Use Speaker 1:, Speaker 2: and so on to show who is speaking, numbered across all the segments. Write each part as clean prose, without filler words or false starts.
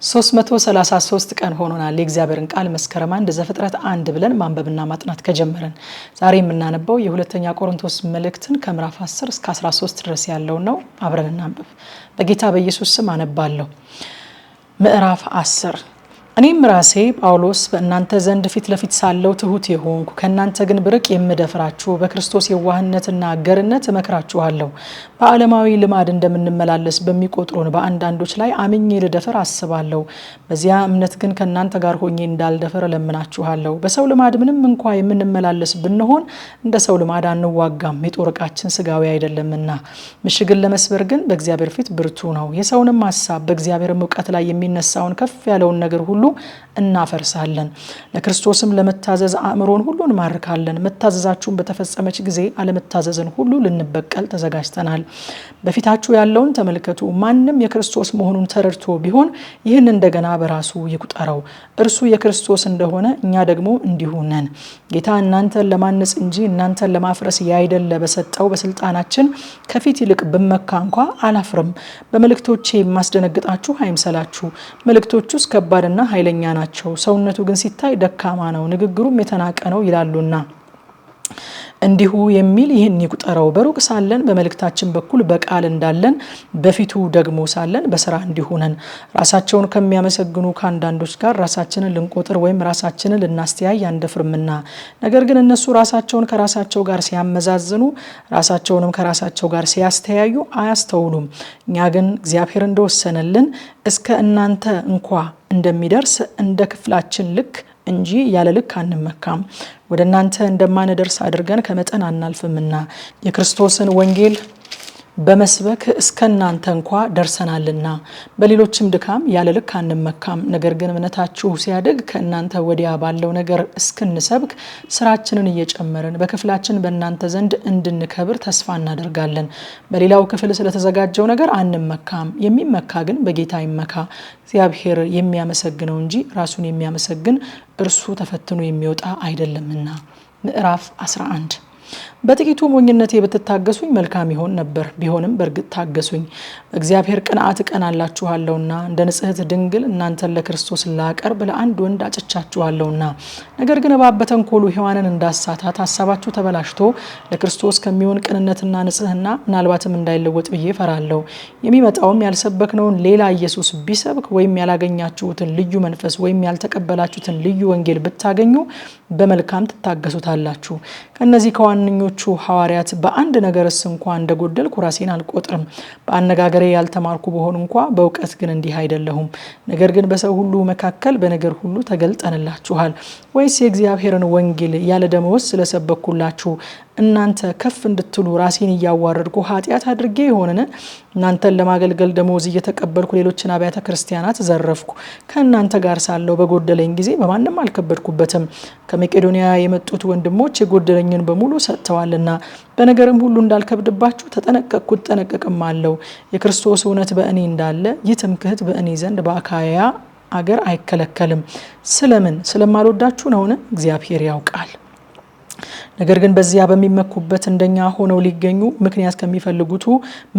Speaker 1: 333 ቀን ሆኖናል የእግዚአብሔርን ቃል መስከረም 1 ዘፍጥረት 1 ብለን ማንበብና ማጥናት ከጀመረን። ዛሬ የምናነበው የሁለተኛ ቆሮንቶስ መልእክትን ከምዕራፍ 10 እስከ 13 ድረስ ያለው ነው። አብረን እናንብብ። በጌታ በኢየሱስ ስም አነባለሁ። ምዕራፍ 10 እኔም ራሴ ጳውሎስ በእናንተ ዘንድ ፊት ለፊት ሳለው ትሁት የሆንኩ ከእናንተ ግን ብርቅ የምደፍራችሁ በክርስቶስ የዋህነትና ገርነት እመክራችኋለሁ። በዓለማዊ ልማድ እንደምንመላለስ በሚቆጥሩን በአንዳንዶች ላይ አምኜ ልደፍር አስባለሁ። በዚያ እምነት ግን ከእናንተ ጋር ሆኜ እንዳልደፍር እለምናችኋለሁ። በሰው ልማድ ምንም እንኳ የምንመላለስ ብንሆን እንደ ሰው ልማድ አንዋጋም፣ የጦር ዕቃችን ስጋዊ አይደለምና። ምሽግን ለመስበር ግን በእግዚአብሔር ፊት ብርቱ ነው። የሰውንም ሐሳብ በእግዚአብሔርም እውቀት ላይ የሚነሳውን ከፍ ያለውን ነገር ሁሉ እናፈርሳለን። ለክርስቶስም ለመታዘዝ አእምሮን ሁሉ እንማርካለን። መታዘዛችሁን በተፈጸመች ጊዜ አለመታዘዝን ሁሉ ልንበቀል ተዘጋጅተናል። በፊታችሁ ያለውን ተመልከቱ። ማንም የክርስቶስ መሆኑን ተረድቶ ቢሆን ይህን እንደገና በራሱ ይቁጠረው። እርሱ የክርስቶስ እንደሆነ እኛ ደግሞ እንዲሁ ነን። ጌታ እናንተን ለማነጽ እንጂ እናንተን ለማፍረስ ያይደለ በሰጠው በስልጣናችን ከፊት ይልቅ ብመካ እንኳ አላፍርም። በመልእክቶቼ የማስደነግጣችሁ አይምሰላችሁ። መልእክቶቹስ ከባድና ኃይለኛ ናቸው፣ ሰውነቱ ግን ሲታይ ደካማ ነው፣ ንግግሩም የተናቀ ነው ይላሉና እንዲሁ የሚል ይህን ይቁጠረው። በሩቅ ሳለን በመልእክታችን በኩል በቃል እንዳለን በፊቱ ደግሞ ሳለን በስራ እንዲሆነን ራሳቸውን ከሚያመሰግኑ ከአንዳንዶች ጋር ራሳችንን ልንቆጥር ወይም ራሳችንን ልናስተያይ አንደፍርምና። ነገር ግን እነሱ ራሳቸውን ከራሳቸው ጋር ሲያመዛዝኑ ራሳቸውንም ከራሳቸው ጋር ሲያስተያዩ አያስተውሉም። እኛ ግን እግዚአብሔር እንደወሰነልን እስከ እናንተ እንኳ እንደሚደርስ እንደ ክፍላችን ልክ እንጂ ያለ ልክ አንመካም። ወደ እናንተ እንደማንደርስ አድርገን ከመጠን አናልፍምና የክርስቶስን ወንጌል በመስበክ እስከ እናንተ እንኳ ደርሰናልና። በሌሎችም ድካም ያለ ልክ አንመካም። ነገር ግን እምነታችሁ ሲያድግ ከእናንተ ወዲያ ባለው ነገር እስክንሰብክ ስራችንን እየጨመርን በክፍላችን በእናንተ ዘንድ እንድንከብር ተስፋ እናደርጋለን። በሌላው ክፍል ስለተዘጋጀው ነገር አንመካም። የሚመካ ግን በጌታ ይመካ። እግዚአብሔር የሚያመሰግነው እንጂ ራሱን የሚያመሰግን እርሱ ተፈትኖ የሚወጣ አይደለምና። ምዕራፍ 11 በጥቂቱ ሞኝነቴ ብትታገሱኝ መልካም ይሆን ነበር። ቢሆንም በእርግጥ ታገሱኝ። እግዚአብሔር ቅንዓት እቀናላችኋለሁና እንደ ንጽሕት ድንግል እናንተን ለክርስቶስ ላቀርብ ለአንድ ወንድ አጭቻችኋለሁና። ነገር ግን እባብ በተንኮሉ ሔዋንን እንዳሳታት ሀሳባችሁ ተበላሽቶ ለክርስቶስ ከሚሆን ቅንነትና ንጽሕና ምናልባትም እንዳይለወጥ ብዬ ፈራለሁ። የሚመጣውም ያልሰበክነውን ሌላ ኢየሱስ ቢሰብክ ወይም ያላገኛችሁትን ልዩ መንፈስ ወይም ያልተቀበላችሁትን ልዩ ወንጌል ብታገኙ በመልካም ትታገሱታላችሁ። ከነዚህ ከዋነኞቹ ሐዋርያት በአንድ ነገርስ እንኳ እንደጎደልኩ ራሴን አልቆጥርም። በአነጋገሬ ያልተማርኩ በሆን እንኳ በእውቀት ግን እንዲህ አይደለሁም። ነገር ግን በሰው ሁሉ መካከል በነገር ሁሉ ተገልጠንላችኋል። ወይስ የእግዚአብሔርን ወንጌል ያለ ደመወዝ ስለሰበኩላችሁ እናንተ ከፍ እንድትሉ ራሴን እያዋረድኩ ኃጢአት አድርጌ ይሆንን? እናንተን ለማገልገል ደመወዝ እየተቀበልኩ ሌሎችን አብያተ ክርስቲያናት ዘረፍኩ። ከእናንተ ጋር ሳለው በጎደለኝ ጊዜ በማንም አልከበድኩበትም። ከመቄዶንያ የመጡት ወንድሞች የጎደለኝን በሙሉ ሰጥተዋልና በነገርም ሁሉ እንዳልከብድባችሁ ተጠነቀቅኩ፣ እጠነቀቅም አለው። የክርስቶስ እውነት በእኔ እንዳለ ይህ ትምክህት በእኔ ዘንድ በአካያ አገር አይከለከልም። ስለምን? ስለማልወዳችሁ ነውን? እግዚአብሔር ያውቃል። ነገር ግን በዚያ በሚመኩበት እንደኛ ሆነው ሊገኙ ምክንያት ከሚፈልጉቱ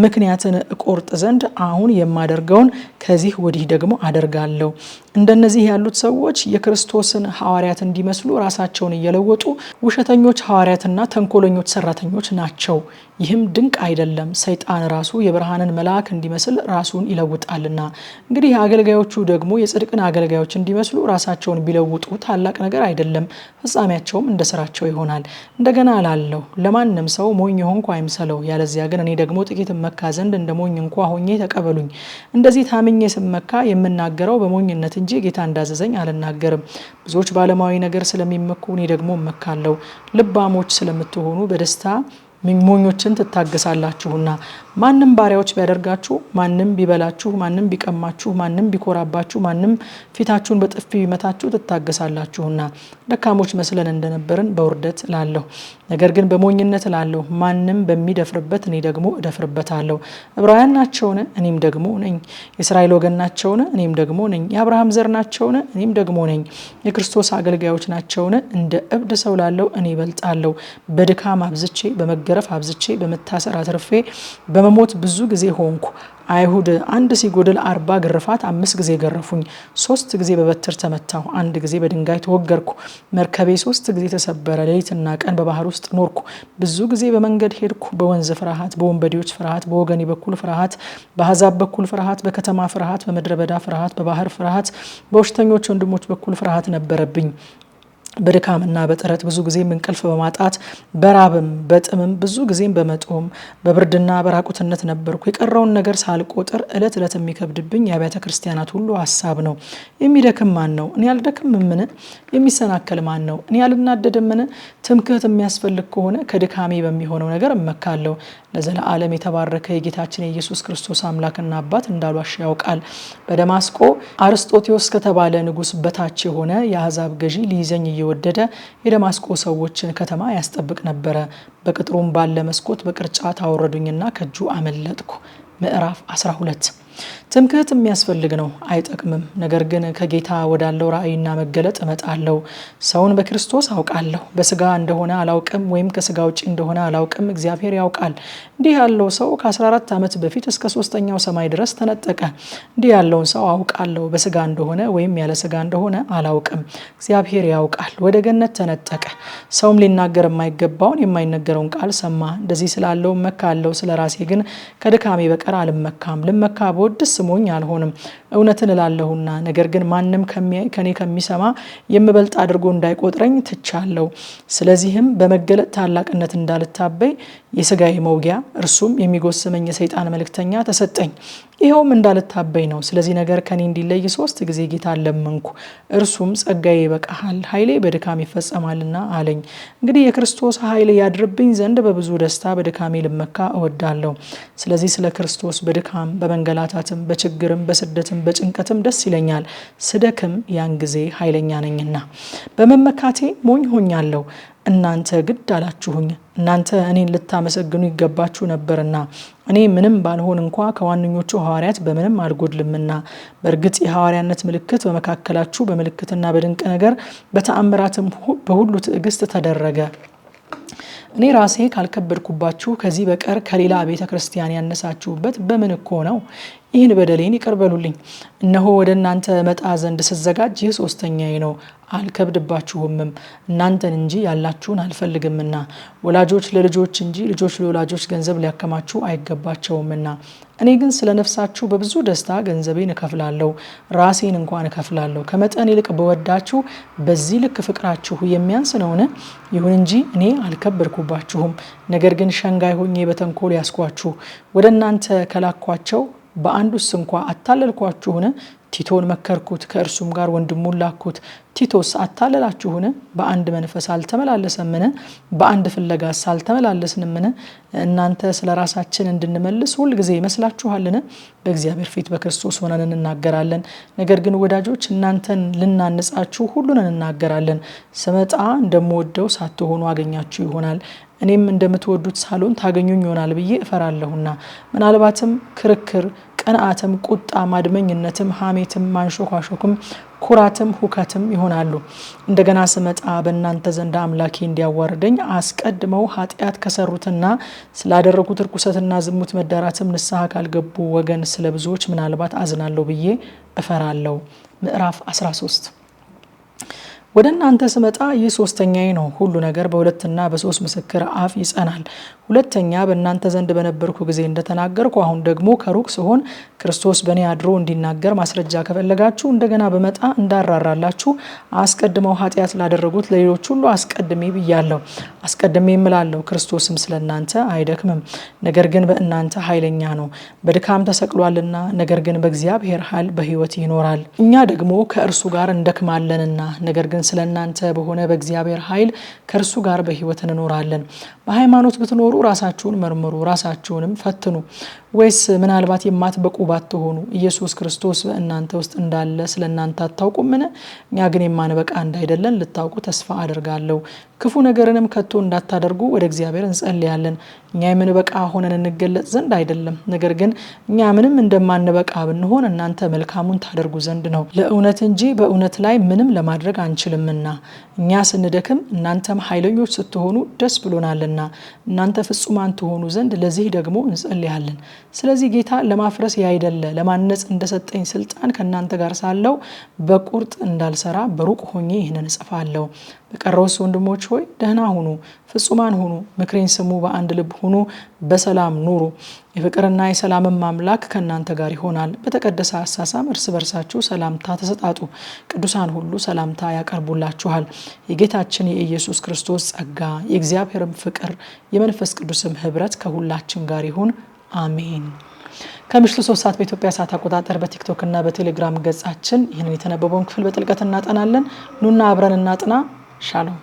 Speaker 1: ምክንያትን እቆርጥ ዘንድ አሁን የማደርገውን ከዚህ ወዲህ ደግሞ አደርጋለሁ። እንደነዚህ ያሉት ሰዎች የክርስቶስን ሐዋርያት እንዲመስሉ ራሳቸውን እየለወጡ ውሸተኞች ሐዋርያትና ተንኮለኞች ሰራተኞች ናቸው። ይህም ድንቅ አይደለም። ሰይጣን ራሱ የብርሃንን መልአክ እንዲመስል ራሱን ይለውጣልና። እንግዲህ አገልጋዮቹ ደግሞ የጽድቅን አገልጋዮች እንዲመስሉ ራሳቸውን ቢለውጡ ታላቅ ነገር አይደለም፣ ፍጻሜያቸውም እንደ ስራቸው ይሆናል። እንደገና እላለሁ፣ ለማንም ሰው ሞኝ ሆንኩ አይምሰለው። ያለዚያ ግን እኔ ደግሞ ጥቂት መካ ዘንድ እንደ ሞኝ እንኳ ሆኜ ተቀበሉኝ። እንደዚህ ታምኜ ስመካ የምናገረው በሞኝነት እንጂ ጌታ እንዳዘዘኝ አልናገርም። ብዙዎች ባለማዊ ነገር ስለሚመኩ እኔ ደግሞ እመካለሁ። ልባሞች ስለምትሆኑ በደስታ ሞኞችን ትታገሳላችሁና። ማንም ባሪያዎች ቢያደርጋችሁ፣ ማንም ቢበላችሁ፣ ማንም ቢቀማችሁ፣ ማንም ቢኮራባችሁ፣ ማንም ፊታችሁን በጥፊ ቢመታችሁ ትታገሳላችሁና። ደካሞች መስለን እንደነበርን በውርደት እላለሁ። ነገር ግን በሞኝነት እላለሁ። ማንም በሚደፍርበት እኔ ደግሞ እደፍርበታለሁ። ዕብራውያን ናቸውን? እኔም ደግሞ ነኝ። የእስራኤል ወገን ናቸውን? እኔም ደግሞ ነኝ። የአብርሃም ዘር ናቸውን? እኔም ደግሞ ነኝ። የክርስቶስ አገልጋዮች ናቸውን? እንደ እብድ ሰው ላለው እኔ እበልጣለሁ። በድካም አብዝቼ፣ በመገረፍ አብዝቼ፣ በመታሰር አትርፌ፣ በመሞት ብዙ ጊዜ ሆንኩ። አይሁድ አንድ ሲጎድል 40 ግርፋት 5 ጊዜ ገረፉኝ። 3 ጊዜ በበትር ተመታሁ፣ 1 ጊዜ በድንጋይ ተወገርኩ። መርከቤ 3 ጊዜ ተሰበረ። ሌሊትና ቀን በባህር ውስጥ ኖርኩ። ብዙ ጊዜ በመንገድ ሄድኩ። በወንዝ ፍርሃት፣ በወንበዴዎች ፍርሃት፣ በወገኔ በኩል ፍርሃት፣ በአሕዛብ በኩል ፍርሃት፣ በከተማ ፍርሃት፣ በምድረ በዳ ፍርሃት፣ በባህር ፍርሃት፣ በውሽተኞች ወንድሞች በኩል ፍርሃት ነበረብኝ። በድካምና በጥረት ብዙ ጊዜም እንቅልፍ በማጣት በራብም በጥምም ብዙ ጊዜም በመጦም በብርድና በራቁትነት ነበርኩ። የቀረውን ነገር ሳልቆጥር እለት እለት የሚከብድብኝ የአብያተ ክርስቲያናት ሁሉ ሀሳብ ነው። የሚደክም ማን ነው? እኔ አልደክምምን? የሚሰናከል ማን ነው? እኔ አልናደድምን? ትምክህት የሚያስፈልግ ከሆነ ከድካሜ በሚሆነው ነገር እመካለሁ። ለዘለዓለም የተባረከ የጌታችን የኢየሱስ ክርስቶስ አምላክና አባት እንዳሏሽ ያውቃል። በደማስቆ አርስጦቴዎስ ከተባለ ንጉሥ በታች የሆነ የአሕዛብ ገዢ ሊይዘኝ እየወደደ የደማስቆ ሰዎችን ከተማ ያስጠብቅ ነበረ። በቅጥሩም ባለ መስኮት በቅርጫት አወረዱኝና ከእጁ አመለጥኩ። ምዕራፍ 12 ትምክህት የሚያስፈልግ ነው፣ አይጠቅምም። ነገር ግን ከጌታ ወዳለው ራእይና መገለጥ እመጣለሁ። ሰውን በክርስቶስ አውቃለሁ። በስጋ እንደሆነ አላውቅም፣ ወይም ከስጋ ውጭ እንደሆነ አላውቅም፣ እግዚአብሔር ያውቃል። እንዲህ ያለው ሰው ከ14 ዓመት በፊት እስከ 3ኛው ሰማይ ድረስ ተነጠቀ። እንዲህ ያለውን ሰው አውቃለሁ። በስጋ እንደሆነ ወይም ያለ ስጋ እንደሆነ አላውቅም፣ እግዚአብሔር ያውቃል። ወደ ገነት ተነጠቀ። ሰውም ሊናገር የማይገባውን የማይነገረውን ቃል ሰማ። እንደዚህ ስላለው እመካለሁ፣ ስለ ራሴ ግን ከድካሜ በቀር አልመካም። ልመካ ብወድስ ስሞኝ አልሆንም፣ እውነትን እላለሁና። ነገር ግን ማንም ከኔ ከሚሰማ የምበልጥ አድርጎ እንዳይቆጥረኝ ትቻለሁ። ስለዚህም በመገለጥ ታላቅነት እንዳልታበይ የሥጋዬ መውጊያ እርሱም የሚጎስመኝ የሰይጣን መልእክተኛ ተሰጠኝ። ይኸውም እንዳልታበይ ነው። ስለዚህ ነገር ከኔ እንዲለይ 3 ጊዜ ጌታ ለመንኩ። እርሱም ጸጋዬ ይበቃሃል፣ ኃይሌ በድካም ይፈጸማልና አለኝ። እንግዲህ የክርስቶስ ኃይል ያድርብኝ ዘንድ በብዙ ደስታ በድካሜ ልመካ እወዳለሁ። ስለዚህ ስለ ክርስቶስ በድካም በመንገላታትም በችግርም በስደትም በጭንቀትም ደስ ይለኛል። ስደክም ያን ጊዜ ኃይለኛ ነኝና። በመመካቴ ሞኝ ሆኛለሁ፣ እናንተ ግድ አላችሁኝ። እናንተ እኔን ልታመሰግኑ ይገባችሁ ነበርና፣ እኔ ምንም ባልሆን እንኳ ከዋነኞቹ ሐዋርያት በምንም አልጎድልምና። በእርግጥ የሐዋርያነት ምልክት በመካከላችሁ በምልክትና በድንቅ ነገር በተአምራትም በሁሉ ትዕግስት ተደረገ። እኔ ራሴ ካልከበድኩባችሁ ከዚህ በቀር ከሌላ ቤተ ክርስቲያን ያነሳችሁበት በምን እኮ ነው? ይህን በደሌን ይቅር በሉልኝ። እነሆ ወደ እናንተ መጣ ዘንድ ስዘጋጅ ይህ 3ኛዬ ነው። አልከብድባችሁምም፣ እናንተን እንጂ ያላችሁን አልፈልግምና። ወላጆች ለልጆች እንጂ ልጆች ለወላጆች ገንዘብ ሊያከማችሁ አይገባቸውምና። እኔ ግን ስለ ነፍሳችሁ በብዙ ደስታ ገንዘቤን እከፍላለሁ፣ ራሴን እንኳን እከፍላለሁ። ከመጠን ይልቅ በወዳችሁ በዚህ ልክ ፍቅራችሁ የሚያንስ ነውን? ይሁን እንጂ እኔ አልከበድኩባችሁም። ነገር ግን ሸንጋይ ሆኜ በተንኮል ያስኳችሁ። ወደ እናንተ ከላኳቸው በአንዱስ እንኳ አታለልኳችሁን? ቲቶን መከርኩት፣ ከእርሱም ጋር ወንድሙን ላኩት። ቲቶስ አታለላችሁን? በአንድ መንፈስ አልተመላለሰምን? በአንድ ፍለጋስ አልተመላለስንምን? እናንተ ስለ ራሳችን እንድንመልስ ሁል ጊዜ ይመስላችኋልን? በእግዚአብሔር ፊት በክርስቶስ ሆነን እንናገራለን። ነገር ግን ወዳጆች እናንተን ልናንጻችሁ ሁሉን እንናገራለን። ስመጣ እንደምወደው ሳትሆኑ አገኛችሁ ይሆናል፣ እኔም እንደምትወዱት ሳልሆን ታገኙኝ ይሆናል ብዬ እፈራለሁና። ምናልባትም ክርክር፣ ቅንዓትም፣ ቁጣም፣ አድመኝነትም፣ ሐሜትም፣ ማንሾካሾክም፣ ኩራትም፣ ሁከትም ይሆናሉ። እንደገና ስመጣ በእናንተ ዘንድ አምላኬ እንዲያዋርደኝ አስቀድመው ኃጢአት ከሰሩትና ስላደረጉት ርኩሰትና ዝሙት መዳራትም ንስሐ ካልገቡ ወገን ስለ ብዙዎች ምናልባት አዝናለሁ ብዬ እፈራለሁ። ምዕራፍ 13 ወደ እናንተ ስመጣ ይህ 3ኛዬ ነው። ሁሉ ነገር በ2 እና በ3 ምስክር አፍ ይጸናል። ሁለተኛ በእናንተ ዘንድ በነበርኩ ጊዜ እንደተናገርኩ አሁን ደግሞ ከሩቅ ስሆን ክርስቶስ በእኔ አድሮ እንዲናገር ማስረጃ ከፈለጋችሁ እንደገና በመጣ እንዳራራላችሁ አስቀድመው ኃጢአት ላደረጉት ለሌሎች ሁሉ አስቀድሜ ብያለሁ። አስቀድሜ እምላለሁ፣ ክርስቶስም ስለ እናንተ አይደክምም፣ ነገር ግን በእናንተ ኃይለኛ ነው። በድካም ተሰቅሏልና፣ ነገር ግን በእግዚአብሔር ኃይል በሕይወት ይኖራል። እኛ ደግሞ ከእርሱ ጋር እንደክማለንና፣ ነገር ግን ስለ እናንተ በሆነ በእግዚአብሔር ኃይል ከእርሱ ጋር በሕይወት እንኖራለን። በሃይማኖት ብትኖሩ ራሳችሁን መርምሩ፣ ራሳችሁንም ፈትኑ። ወይስ ምናልባት የማትበቁ ባትሆኑ ኢየሱስ ክርስቶስ በእናንተ ውስጥ እንዳለ ስለናንተ አታውቁምን? እኛ ግን የማንበቃ እንዳይደለን ልታውቁ ተስፋ አደርጋለሁ። ክፉ ነገርንም ከቶ እንዳታደርጉ ወደ እግዚአብሔር እንጸልያለን። እኛ የምንበቃ ሆነን እንገለጽ ዘንድ አይደለም፣ ነገር ግን እኛ ምንም እንደማንበቃ ብንሆን እናንተ መልካሙን ታደርጉ ዘንድ ነው፣ ለእውነት እንጂ በእውነት ላይ ምንም ለማድረግ አንችልምና። እኛ ስንደክም እናንተም ኃይለኞች ስትሆኑ ደስ ብሎናልና እናንተ ፍጹማን ትሆኑ ዘንድ ለዚህ ደግሞ እንጸልያለን። ስለዚህ ጌታ ለማፍረስ ያይደለ ለማነጽ እንደሰጠኝ ስልጣን ከእናንተ ጋር ሳለው በቁርጥ እንዳልሰራ በሩቅ ሆኜ ይህንን እጽፋለሁ። በቀረውስ ወንድሞች ሆይ ደህና ሁኑ፣ ፍጹማን ሁኑ፣ ምክሬን ስሙ፣ በአንድ ልብ ሁኑ፣ በሰላም ኑሩ። የፍቅርና የሰላምን አምላክ ከእናንተ ጋር ይሆናል። በተቀደሰ አሳሳም እርስ በርሳችሁ ሰላምታ ተሰጣጡ። ቅዱሳን ሁሉ ሰላምታ ያቀርቡላችኋል። የጌታችን የኢየሱስ ክርስቶስ ጸጋ የእግዚአብሔርም ፍቅር የመንፈስ ቅዱስም ህብረት ከሁላችን ጋር ይሁን። አሜን። ከምሽቱ 3 ሰዓት በኢትዮጵያ ሰዓት አቆጣጠር በቲክቶክ እና በቴሌግራም ገጻችን ይህንን የተነበበውን ክፍል በጥልቀት እናጠናለን። ኑና አብረን እናጥና። ሻሎም